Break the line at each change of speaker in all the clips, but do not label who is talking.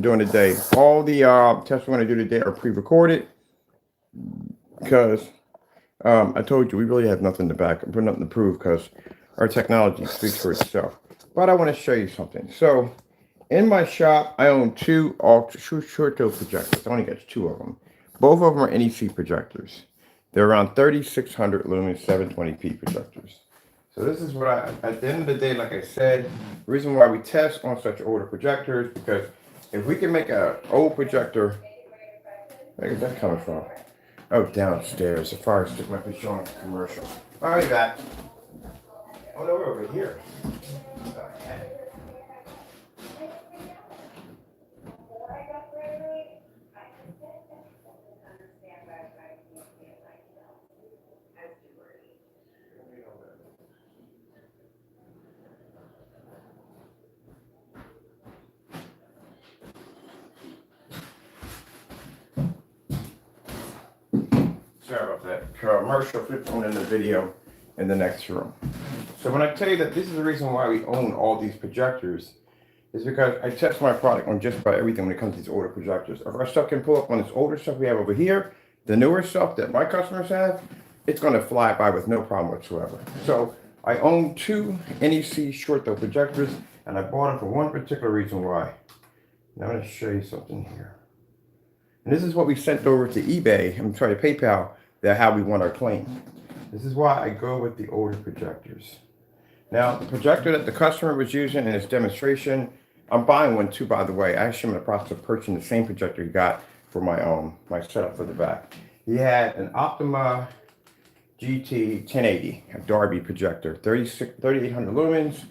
during the day. All the tests we're going to do today are pre-recorded because I told you we really have nothing to back, nothing to prove because our technology speaks for itself. But I want to show you something. So in my shop, I own two short-tail projectors. I only got two of them. Both of them are NEC projectors. They're around 3600 lumen 720p projectors. So this is what at the end of the day, like I said, the reason why we test on such older projectors, because if we can make an old projector, where is that coming from? Oh, downstairs. The fire stick might be showing a commercial. I'll be back. Oh no, we're over here. Sorry about that. Commercial flip on in the video in the next room. So when I tell you that this is the reason why we own all these projectors, is because I test my product on just about everything when it comes to these older projectors. If our stuff can pull up on this older stuff we have over here, the newer stuff that my customers have, it's going to fly by with no problem whatsoever. So I own two NEC short-tail projectors, and I bought them for one particular reason why. Now I'm going to show you something here. And this is what we sent over to eBay, I'm sorry, to PayPal, that how we want our claim. This is why I go with the older projectors. Now, the projector that the customer was using in his demonstration, I'm buying one too, by the way. I actually am in the process of purchasing the same projector he got for my setup for the back. He had an Optima GT 1080, a Darby projector, 3800 lumens,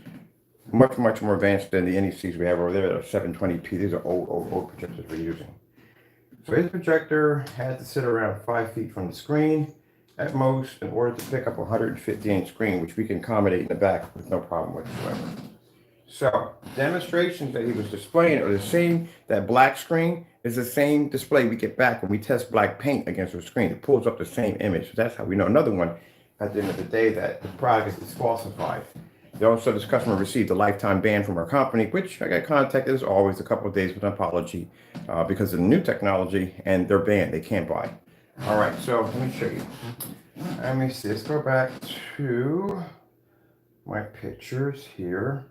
much more advanced than the NECs we have over there that are 720p. These are old projectors we're using. So his projector had to sit around 5 feet from the screen at most in order to pick up a 150-inch screen, which we can accommodate in the back with no problem whatsoever. So demonstrations that he was displaying are the same. That black screen is the same display we get back when we test black paint against the screen. It pulls up the same image. So that's how we know. Another one at the end of the day that the product is falsified. Also, this customer received a lifetime ban from our company, which I got contacted as always a couple of days with an apology because of the new technology, and they're banned. They can't buy. All right, so let me show you. Let me see. Let's go back to my pictures here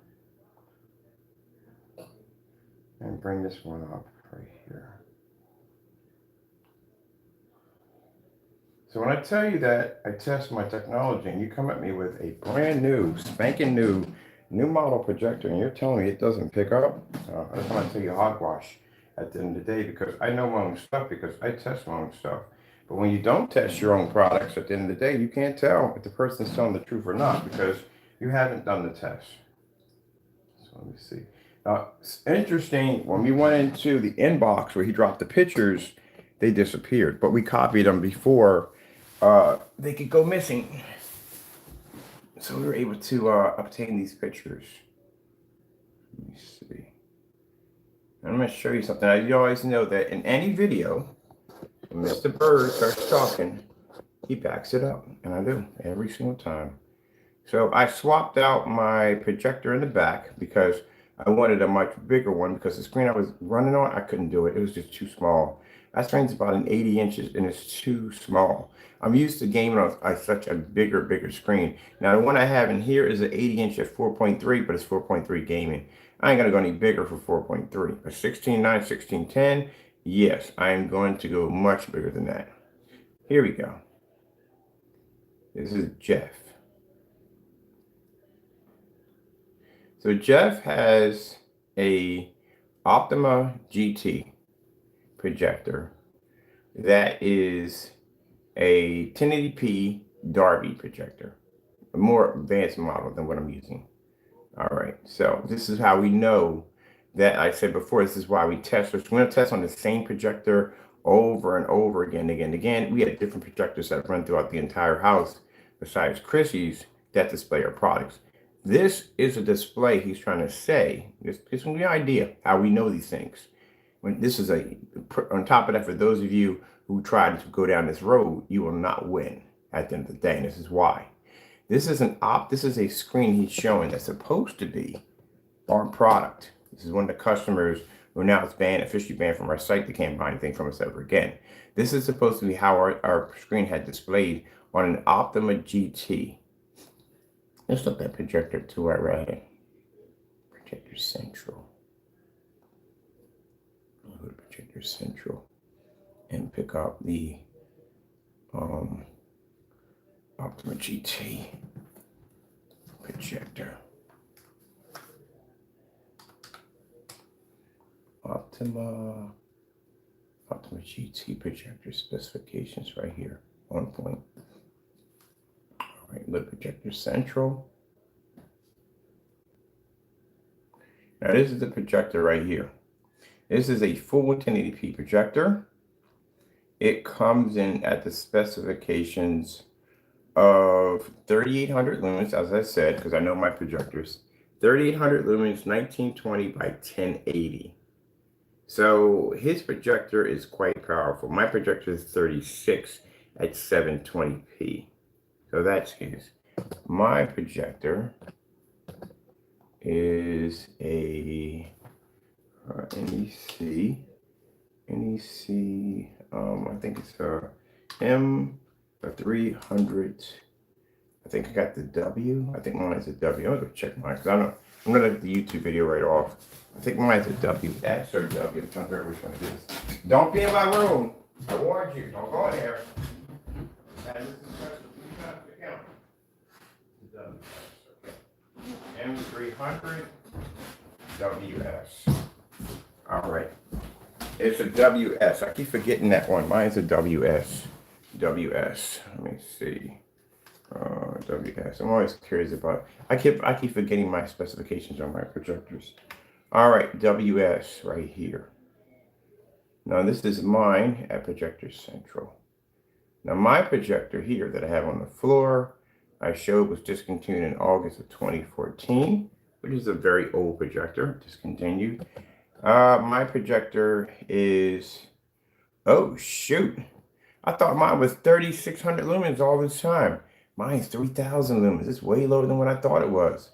and bring this one up right here. So when I tell you that I test my technology and you come at me with a brand new, spanking new model projector and you're telling me it doesn't pick up, I just want to tell you hogwash at the end of the day, because I know my own stuff because I test my own stuff. But when you don't test your own products, at the end of the day, you can't tell if the person's telling the truth or not because you haven't done the test. So let me see. Now, it's interesting, when we went into the inbox where he dropped the pictures, they disappeared, but we copied them before they could go missing. So we were able to obtain these pictures. Let me see. I'm going to show you something. You always know that in any video, when Mr. Bird starts talking, he backs it up. And I do, every single time. So I swapped out my projector in the back because I wanted a much bigger one because the screen I was running on, I couldn't do it. It was just too small. That screen's about an 80 inches and it's too small. I'm used to gaming on such a bigger screen. Now the one I have in here is an 80 inch at 4.3, but it's 4.3 gaming. I ain't gonna go any bigger for 4.3. A 16.9, 16.10, yes, I am going to go much bigger than that. Here we go. This is Jeff. So Jeff has a Optima GT projector that is a 1080p Darby projector, a more advanced model than what I'm using. All right, so this is how we know that I said before, this is why we test. We're going to test on the same projector over and over again. We had different projectors that run throughout the entire house besides Chrissy's that display our products. This is a display he's trying to say. This gives me the idea how we know these things. When this is on top of that, for those of you who try to go down this road, you will not win at the end of the day. And this is why. This is a screen he's showing that's supposed to be our product. This is one of the customers Well, now it's banned, officially banned from our site. They can't buy anything from us ever again. This is supposed to be how our screen had displayed on an Optima GT. Let's look at projector 2 I read. Projector Central. I'll go to Projector Central and pick up the Optima GT projector. Optima GT projector specifications right here on point. All right, look, Projector Central. Now this is the projector right here. This is a full 1080p projector. It comes in at the specifications of 3800 lumens, as I said, because I know my projectors. 3800 lumens, 1920 by 1080. So his projector is quite powerful. My projector is 36 at 720p. So that's his. My projector is a NEC. I think it's a M300. I think I got the W. I think mine is a W. I'm gonna check mine because I don't. I'm gonna let the YouTube video right off. I think mine's a W. X or W. I'm trying to figure out which one it is. Don't be in my room. I warned you. Don't go in there. M300WS. All right. It's a WS. I keep forgetting that one. Mine's a WS. WS. Let me see. WS. I'm always curious about. I keep forgetting my specifications on my projectors. All right, WS right here. Now this is mine at Projector Central. Now my projector here that I have on the floor, I showed was discontinued in August of 2014, which is a very old projector, discontinued. My projector is, oh shoot, I thought mine was 3600 lumens all this time. Mine's 3000 lumens. It's way lower than what I thought it was.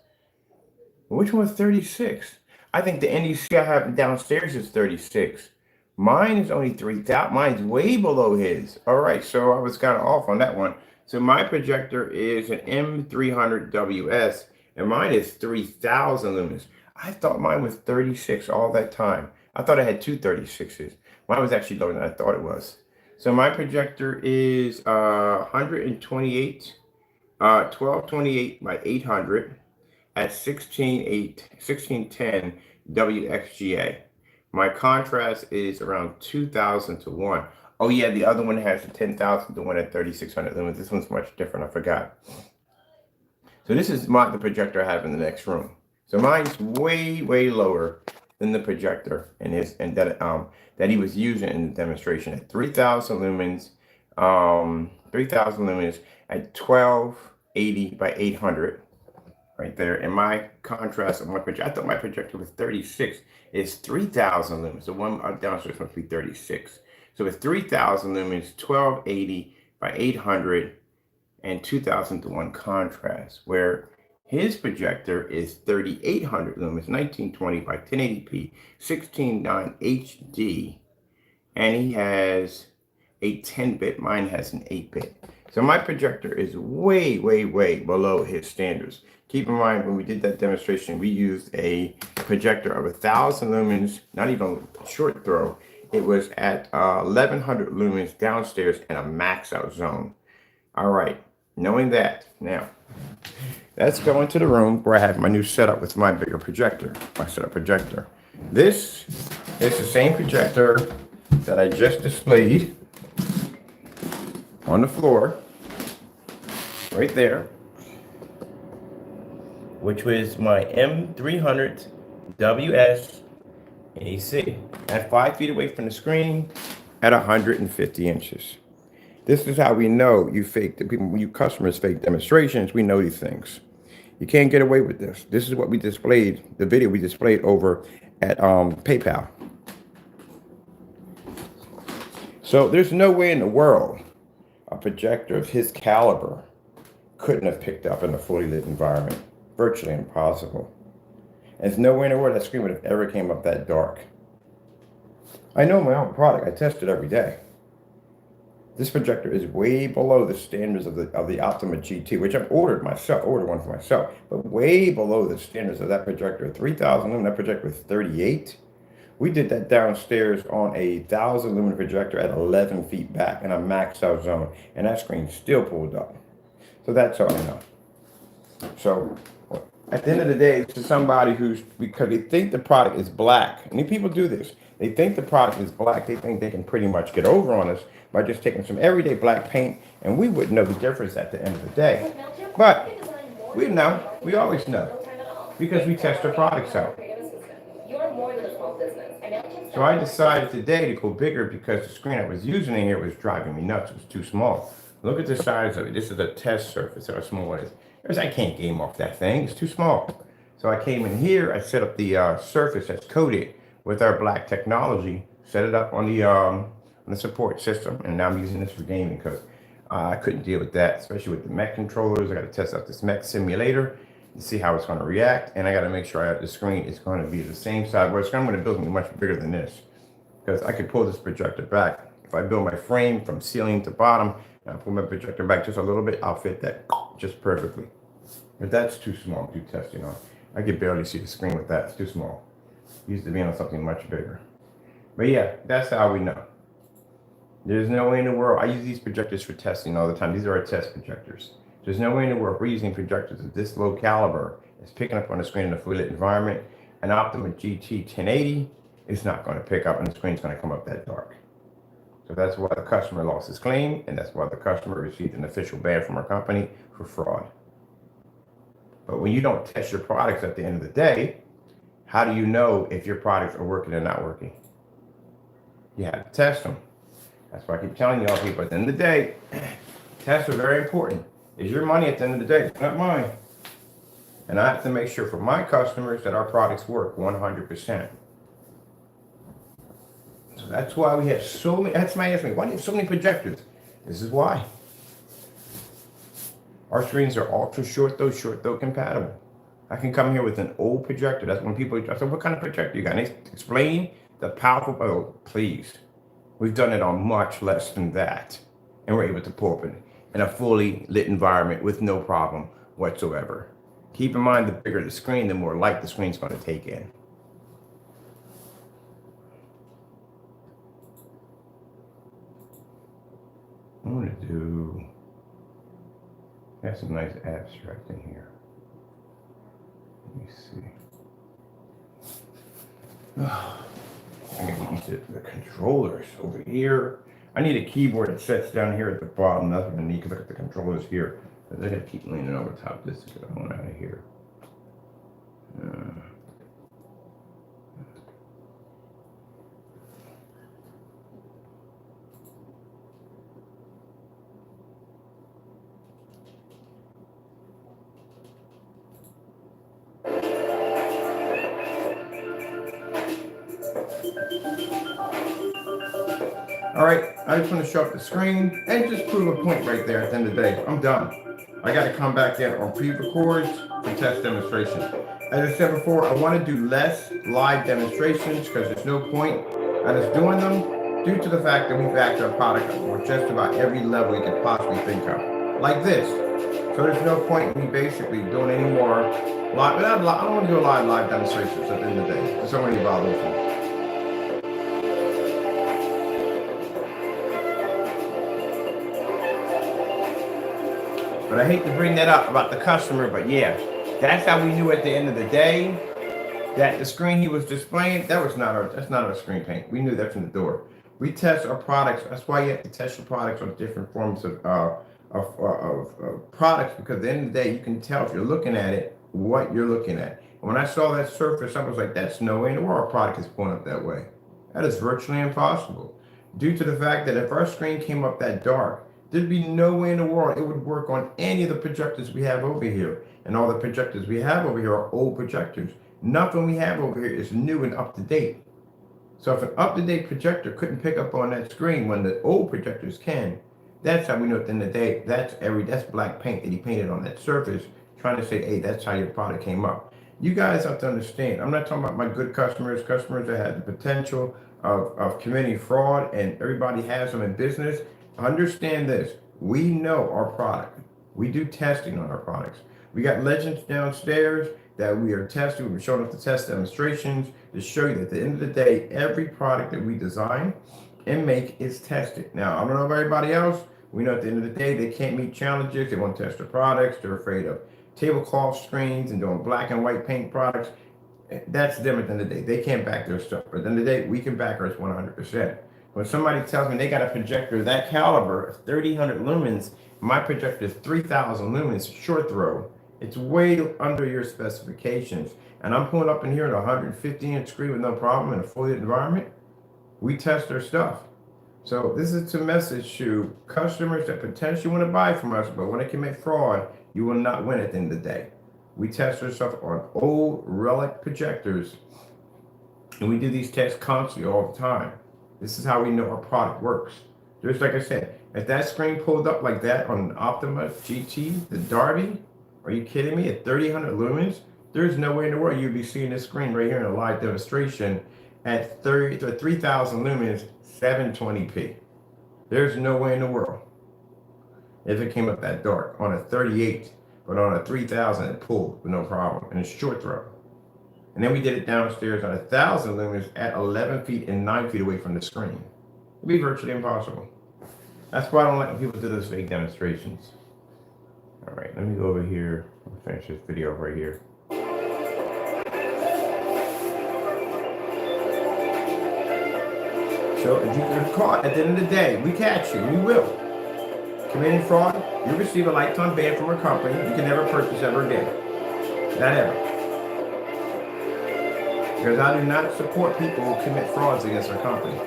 Which one's 36? I think the NEC I have downstairs is 36. Mine is only 3000. Mine's way below his. All right, so I was kind of off on that one. So my projector is an M300WS, and mine is 3000 lumens. I thought mine was 36 all that time. I thought I had two 36s. Mine was actually lower than I thought it was. So my projector is 1228 by 800 at 1610 WXGA. My contrast is around 2000 to 1. Oh yeah, the other one has a 10,000 to 1 at 3600 lumens. This one's much different. I forgot. So this is the projector I have in the next room. So mine's way lower than the projector and that he was using in the demonstration at 3000 lumens. 3000 lumens at 1280 by 800. Right there, and my contrast of my projector, I thought my projector was 36. It's 3000 lumens. The one downstairs must be 36. So it's 3000 lumens, 1280 by 800, and 2000 to 1 contrast. Where his projector is 3800 lumens, 1920 by 1080p, 16:9 HD, and he has a 10-bit. Mine has an 8-bit. So my projector is way below his standards. Keep in mind, when we did that demonstration, we used a projector of 1000 lumens, not even short throw. It was at 1100 lumens downstairs in a max out zone. All right, knowing that, now, let's go into the room where I have my new setup with my bigger projector, my setup projector. This is the same projector that I just displayed on the floor, right there, which was my M300WS NEC at 5 feet away from the screen at 150 inches. This is how we know you fake the people, when you customers fake demonstrations. We know these things. You can't get away with this. This is what we displayed, the video we displayed over at PayPal. So there's no way in the world a projector of his caliber couldn't have picked up in a fully lit environment. Virtually impossible. There's no way in the world that screen would have ever came up that dark. I know my own product. I test it every day. This projector is way below the standards of the Optima GT, which I've ordered one for myself, but way below the standards of that projector. 3,000 lumen, that projector was 38. We did that downstairs on a 1,000 lumen projector at 11 feet back in a maxed out zone, and that screen still pulled up. So that's all I know. So at the end of the day, to somebody because they think the product is black, and people do this, they think the product is black, they think they can pretty much get over on us by just taking some everyday black paint, and we wouldn't know the difference at the end of the day. But we know, we always know, because we test our products out. So I decided today to go bigger because the screen I was using in here was driving me nuts. It was too small. Look at the size of it. This is a test surface, how small it is. Because I can't game off that thing, it's too small. So I came in here, I set up the surface that's coated with our black technology, set it up on the support system, and now I'm using this for gaming because I couldn't deal with that, especially with the mech controllers. I got to test out this mech simulator to see how it's going to react, and I got to make sure the screen is going to be the same size. Well, the screen I'm going to build is much bigger than this because I could pull this projector back. If I build my frame from ceiling to bottom, and I pull my projector back just a little bit, I'll fit that just perfectly. But that's too small to do testing on. I could barely see the screen with that. It's too small. It used to be on something much bigger. But yeah, that's how we know. There's no way in the world. I use these projectors for testing all the time. These are our test projectors. There's no way in the world we're using projectors of this low caliber. It's picking up on the screen in a fully lit environment. An Optima GT 1080 is not going to pick up, and the screen's going to come up that dark. So that's why the customer lost his claim, and that's why the customer received an official ban from our company for fraud. But when you don't test your products at the end of the day, how do you know if your products are working or not working? You have to test them. That's why I keep telling y'all people, at the end of the day, tests are very important. It's your money at the end of the day, it's not mine. And I have to make sure for my customers that our products work 100%. So that's why we have so many, that's my answer. Why do you have so many projectors? This is why. Our screens are ultra short throw compatible. I can come here with an old projector. That's when people, I said, what kind of projector you got? And they explain the powerful, oh, please. We've done it on much less than that. And we're able to pull up in a fully lit environment with no problem whatsoever. Keep in mind, the bigger the screen, the more light the screen's going to take in. I'm going to do, have some nice abstract in here. Let me see. I gotta use the controllers over here. I need a keyboard that sits down here at the bottom. That's what I need, because look at the controllers here. They're gonna keep leaning over top of this to get one out of here. All right, I just want to show up the screen and just prove a point right there at the end of the day. I'm done. I got to come back in on pre-records and test demonstrations. As I said before, I want to do less live demonstrations because there's no point in us doing them due to the fact that we've backed our product up for just about every level you could possibly think of, like this. So there's no point in me basically doing any more live. I don't want to do a lot of live demonstrations at the end of the day. There's so many problems with me. But I hate to bring that up about the customer, but yeah, that's how we knew at the end of the day that the screen he was displaying, that's not our screen paint. We knew that from the door. We test our products. That's why you have to test your products on different forms of products, because at the end of the day, you can tell if you're looking at it, what you're looking at. And when I saw that surface, I was like, that's no way in the world our product is pulling up that way. That is virtually impossible. Due to the fact that if our screen came up that dark, there'd be no way in the world it would work on any of the projectors we have over here. And all the projectors we have over here are old projectors. Nothing we have over here is new and up to date. So if an up-to-date projector couldn't pick up on that screen when the old projectors can, that's how we know at the end of the day, that's black paint that he painted on that surface, trying to say, hey, that's how your product came up. You guys have to understand, I'm not talking about my good customers that had the potential of committing fraud, and everybody has them in business. Understand this. We know our product. We do testing on our products. We got legends downstairs that we are testing. We're showing up the test demonstrations to show you that at the end of the day, every product that we design and make is tested. Now, I don't know about everybody else. We know at the end of the day, they can't meet challenges. They won't test their products. They're afraid of tablecloth screens and doing black and white paint products. That's them at the end of the day. They can't back their stuff. But at the end of the day, we can back ours 100%. When somebody tells me they got a projector that caliber, 3,000 lumens, my projector is 3,000 lumens, short throw. It's way under your specifications. And I'm pulling up in here at 150-inch screen with no problem in a fully lit environment. We test their stuff. So this is a message to customers that potentially want to buy from us, but when they commit fraud, you will not win at the end of the day. We test our stuff on old relic projectors, and we do these tests constantly all the time. This is how we know our product works. Just like I said, if that screen pulled up like that on an Optima GT, the Derby, are you kidding me? At 3,000 lumens, there's no way in the world you'd be seeing this screen right here in a live demonstration at 3,000 lumens, 720p. There's no way in the world if it came up that dark on a 38, but on a 3,000 it pulled with no problem, and it's short throw. And then we did it downstairs on 1,000 lumens at 11 feet and 9 feet away from the screen. It'd be virtually impossible. That's why I don't like when people do those fake demonstrations. All right, let me go over here. I'll finish this video right here. So if you get caught at the end of the day, we catch you, we will. Committing fraud, you receive a lifetime ban from our company. You can never purchase ever again. Not ever. Because I do not support people who commit frauds against our company.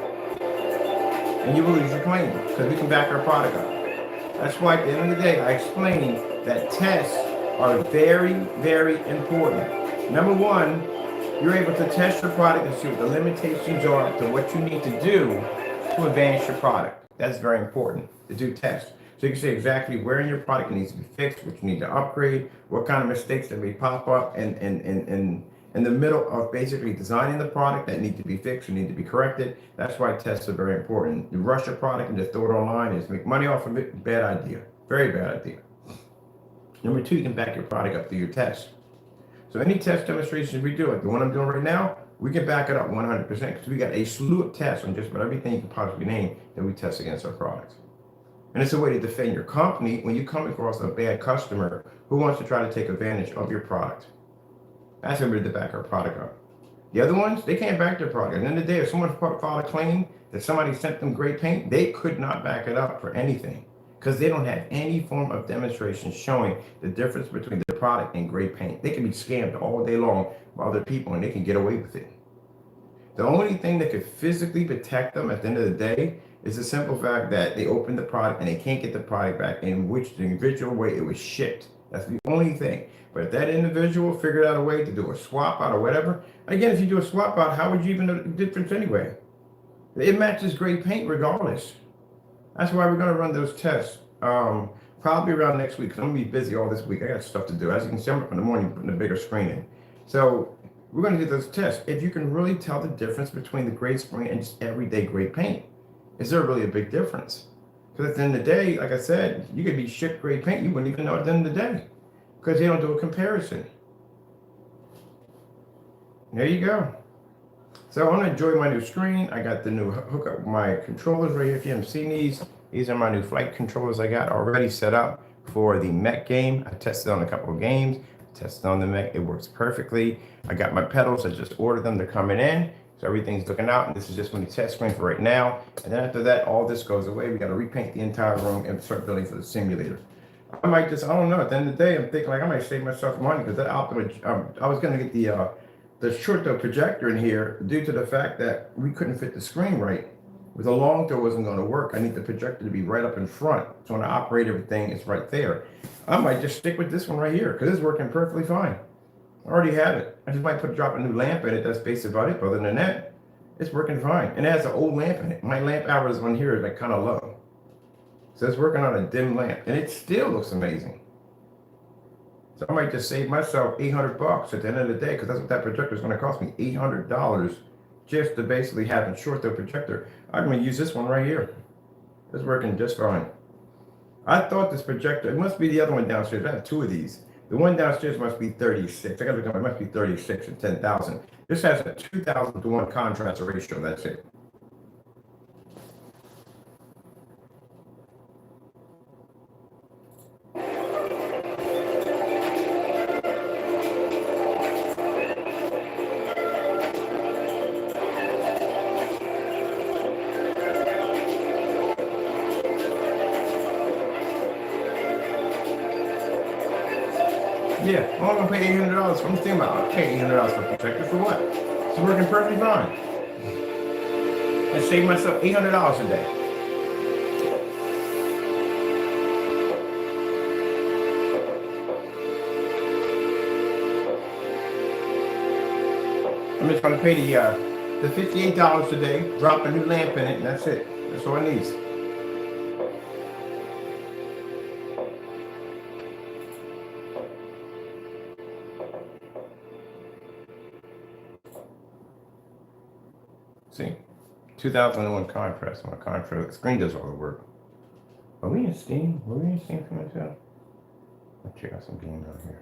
And you will lose your claim because we can back our product up. That's why at the end of the day, I explain that tests are very, very important. Number one, you're able to test your product and see what the limitations are to what you need to do to advance your product. That's very important to do tests. So you can see exactly where in your product it needs to be fixed, what you need to upgrade, what kind of mistakes that may pop up in the middle of basically designing the product that need to be fixed or need to be corrected. That's why tests are very important. You rush a product and just throw it online and just make money off of it, bad idea. Very bad idea. Number two, you can back your product up through your tests. So any test demonstrations we do, like the one I'm doing right now, we can back it up 100% because we got a slew of tests on just about everything you can possibly name that we test against our products. And it's a way to defend your company when you come across a bad customer who wants to try to take advantage of your product. That's a way to back our product up. The other ones, they can't back their product. At the end of the day, if someone filed a claim that somebody sent them great paint, they could not back it up for anything because they don't have any form of demonstration showing the difference between their product and great paint. They can be scammed all day long by other people and they can get away with it. The only thing that could physically protect them at the end of the day is the simple fact that they opened the product and they can't get the product back in which the individual way it was shipped. That's the only thing. But if that individual figured out a way to do a swap out or whatever, again, if you do a swap out, how would you even know the difference anyway? It matches great paint regardless. That's why we're going to run those tests probably around next week because I'm going to be busy all this week. I got stuff to do. As you can see, I'm up in the morning putting a bigger screen in. So we're going to do those tests. If you can really tell the difference between the gray spray and just everyday gray paint, is there really a big difference? Because at the end of the day, like I said, you could be shipped gray paint, you wouldn't even know at the end of the day because they don't do a comparison. There you go. So I want to enjoy my new screen. I got the new hookup, my controllers right here. If you haven't seen these are my new flight controllers I got already set up for the mech game. I tested on a couple of games, tested on the mech, it works perfectly. I got my pedals, I just ordered them, they're coming in. So everything's looking out, and this is just my test screen for right now. And then after that, all this goes away. We got to repaint the entire room and start building for the simulator. I might just, I don't know, at the end of the day, I'm thinking like I might save myself money because that Optima, I was going to get the short throw projector in here due to the fact that we couldn't fit the screen right. With a long throw wasn't going to work. I need the projector to be right up in front. So when I operate everything, it's right there. I might just stick with this one right here because it's working perfectly fine. I already have it. I just might drop a new lamp in it. That's basically about it. But other than that, it's working fine. And it has an old lamp in it. My lamp hours on here is like kind of low. So it's working on a dim lamp. And it still looks amazing. So I might just save myself $800 at the end of the day because that's what that projector is going to cost me, $800 just to basically have a short throw projector, I'm going to use this one right here. It's working just fine. I thought this projector, it must be the other one downstairs. I have two of these. The one downstairs must be 36. I got to look up, it must be 36 and 10,000. This has a 2,000 to 1 contrast ratio. That's it. Yeah, I'm gonna pay $800. I'm thinking about paying $800 for a projector for what? It's working perfectly fine. I saved myself $800 a day. I'm just gonna pay the $58 a day, drop a new lamp in it, and that's it. That's all it needs. See, 2001 contrast. My contrast, the screen does all the work. Are we in Steam? Were we in Steam for myself? Let's check out some games on here.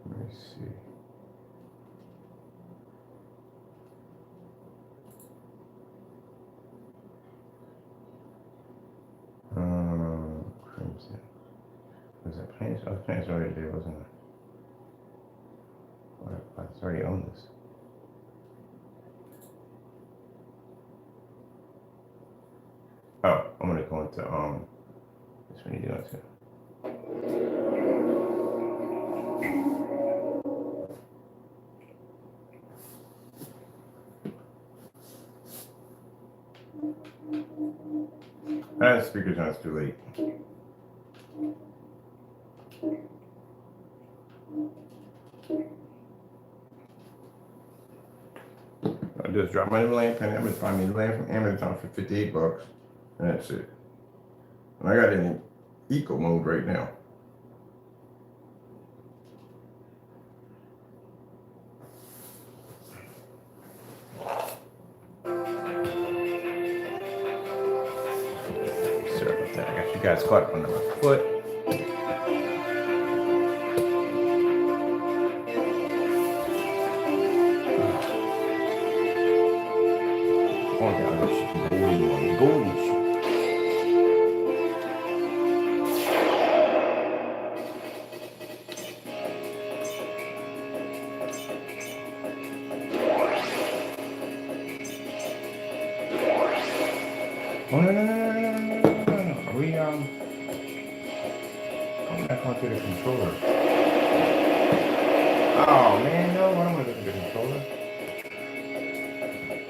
Let me see. Crimson. Was that Planes? Oh, Planes already there, wasn't it? I already own this. Oh, I'm gonna go into this one you do it. The speaker's on, it's too late. I just drop my new lamp and I'm gonna find me a lamp from Amazon for $58. And that's it. And I got it in eco mode right now. Sorry about that. I got you guys caught up under my foot. Oh, no. Are we, I'm back onto the controller. Oh, man, no, I don't want to look at the controller.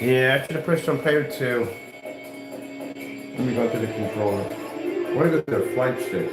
Yeah, I should have pushed on player 2. Let me go to the controller. I want to go to the flight stick.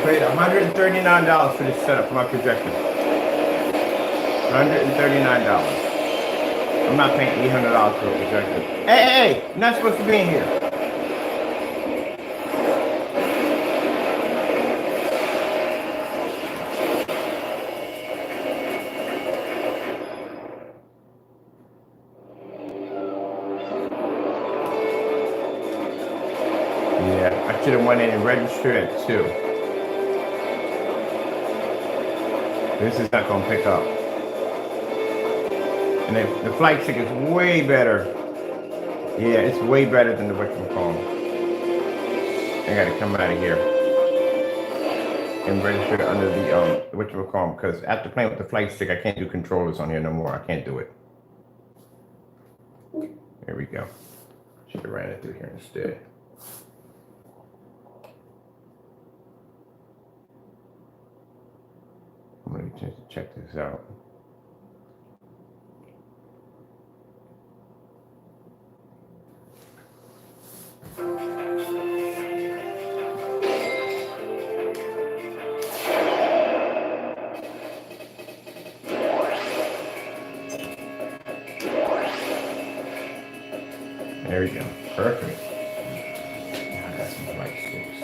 Paid $139 for this setup for my projector. $139. I'm not paying $800 for a projector. Hey, you're not supposed to be in here. Yeah, I should have went in and registered at 2. This is not going to pick up. And the flight stick is way better. Yeah, it's way better than the whatchamacallit. I got to come out of here. and register it under the whatchamacallit, because after playing with the flight stick, I can't do controllers on here no more. I can't do it. There we go. Should have ran it through here instead. I'm going to check this out. There we go. Perfect. Now I got some flight sticks.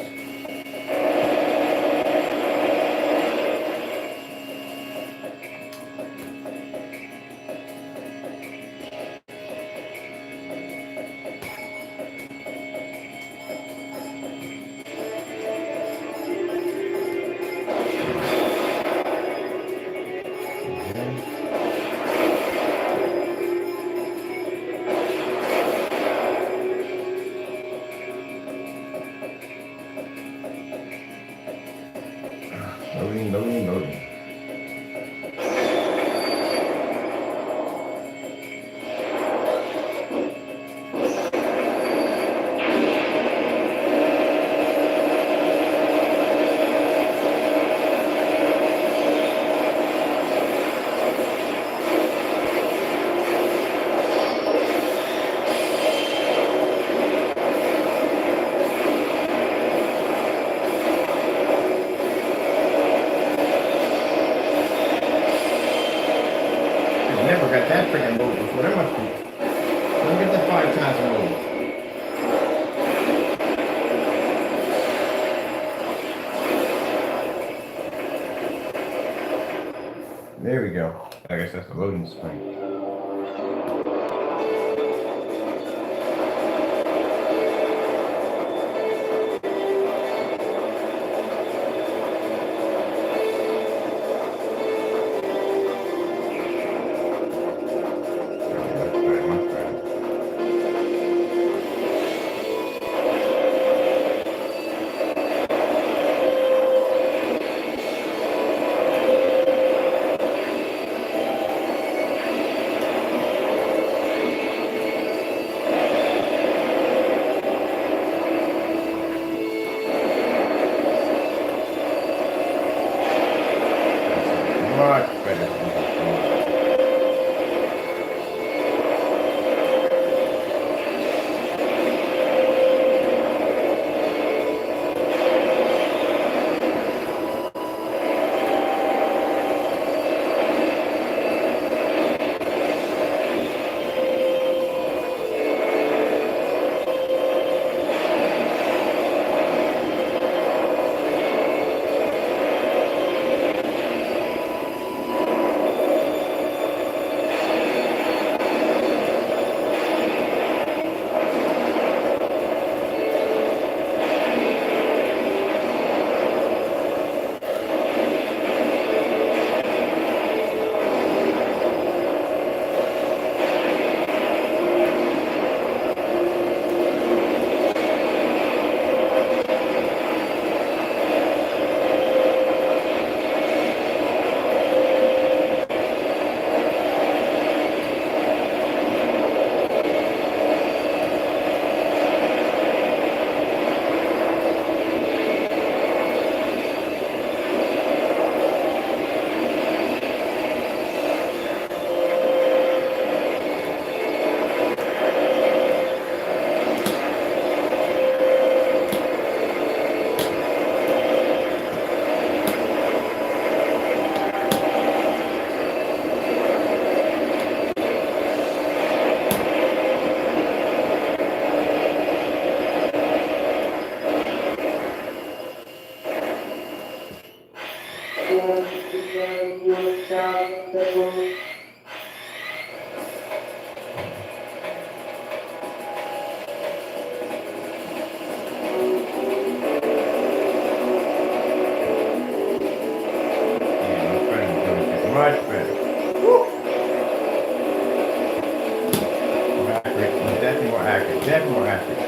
Loading. Never got that freaking move before. That must be. Let me get that 5 times move. There we go. I guess that's the loading screen. Much better. Much better. Woo. More accurate. Definitely more accurate. Definitely more accurate.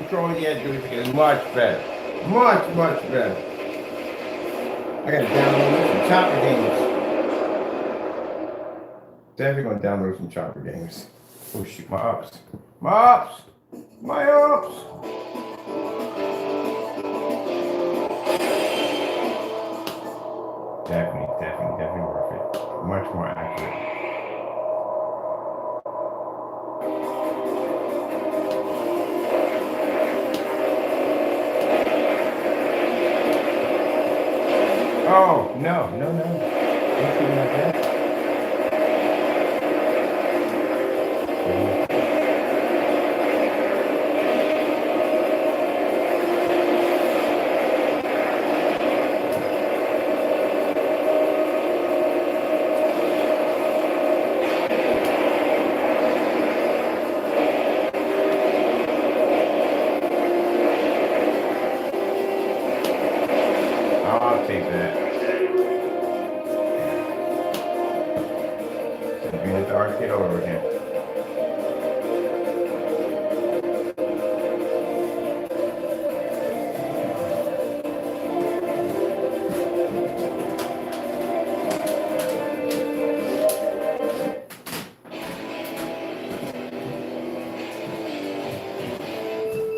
controlling the edge is much better. Much better. I gotta download some chopper games. Definitely gonna download some chopper games. Oh shoot, my ups. Definitely worth it. Much more accurate. Oh, no. Don't do it like that. I'll take that. Being a dark kid over again.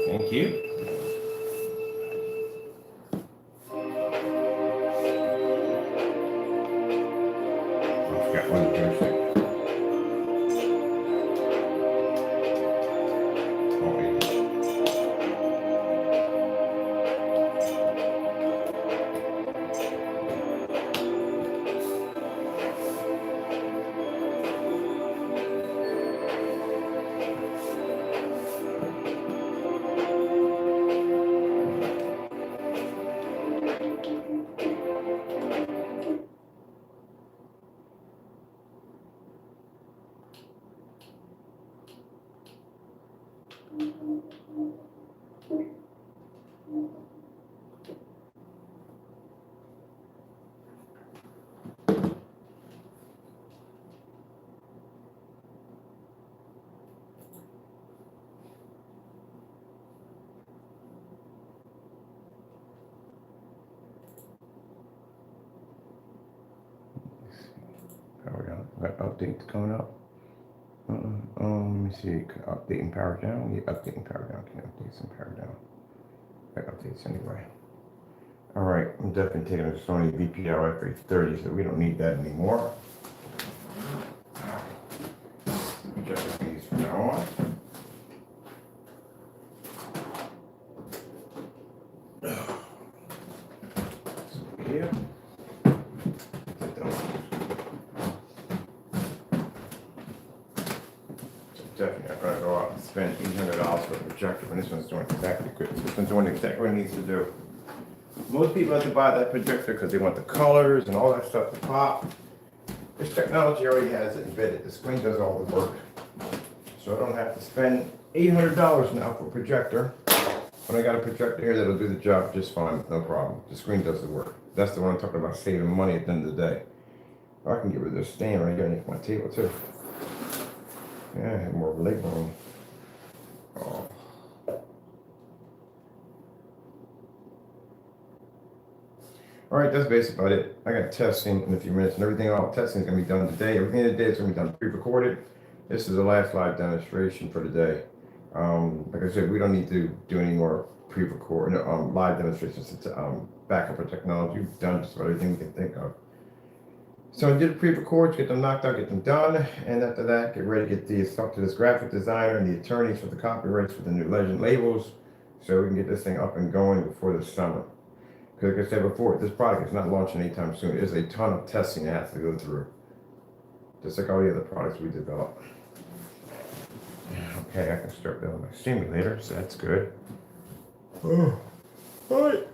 Thank you. Got updates coming up. Let me see. Updating power down. Yeah, updating power down. Can update some power down. Got updates anyway. All right, I'm definitely taking a Sony VPL F830, so we don't need that anymore. Just these from now on. So here. Definitely not going to go out and spend $800 for a projector when this one's doing exactly good. This one's doing exactly what it needs to do. Most people have to buy that projector because they want the colors and all that stuff to pop. This technology already has it embedded. The screen does all the work. So I don't have to spend $800 now for a projector. When I got a projector here that'll do the job just fine, no problem. The screen does the work. That's the one I'm talking about, saving money at the end of the day. I can get rid of this stand right here underneath my table too. Yeah, I have more leg room. Oh. All right, that's basically about it. I got testing in a few minutes, and everything all testing is going to be done today. Everything today is going to be done pre-recorded. This is the last live demonstration for today. Like I said, we don't need to do any more pre-record live demonstrations. It's backup for technology. We've done just about everything we can think of. So I did the pre-records, get them knocked out, get them done, and after that, get ready to get these talk to this graphic designer and the attorneys for the copyrights for the new Legend labels, so we can get this thing up and going before the summer. Because like I said before, this product is not launching anytime soon. There's a ton of testing it has to go through, just like all the other products we develop. Okay, I can start building my simulator, so that's good. Oh, all right.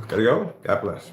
Gotta go. God bless.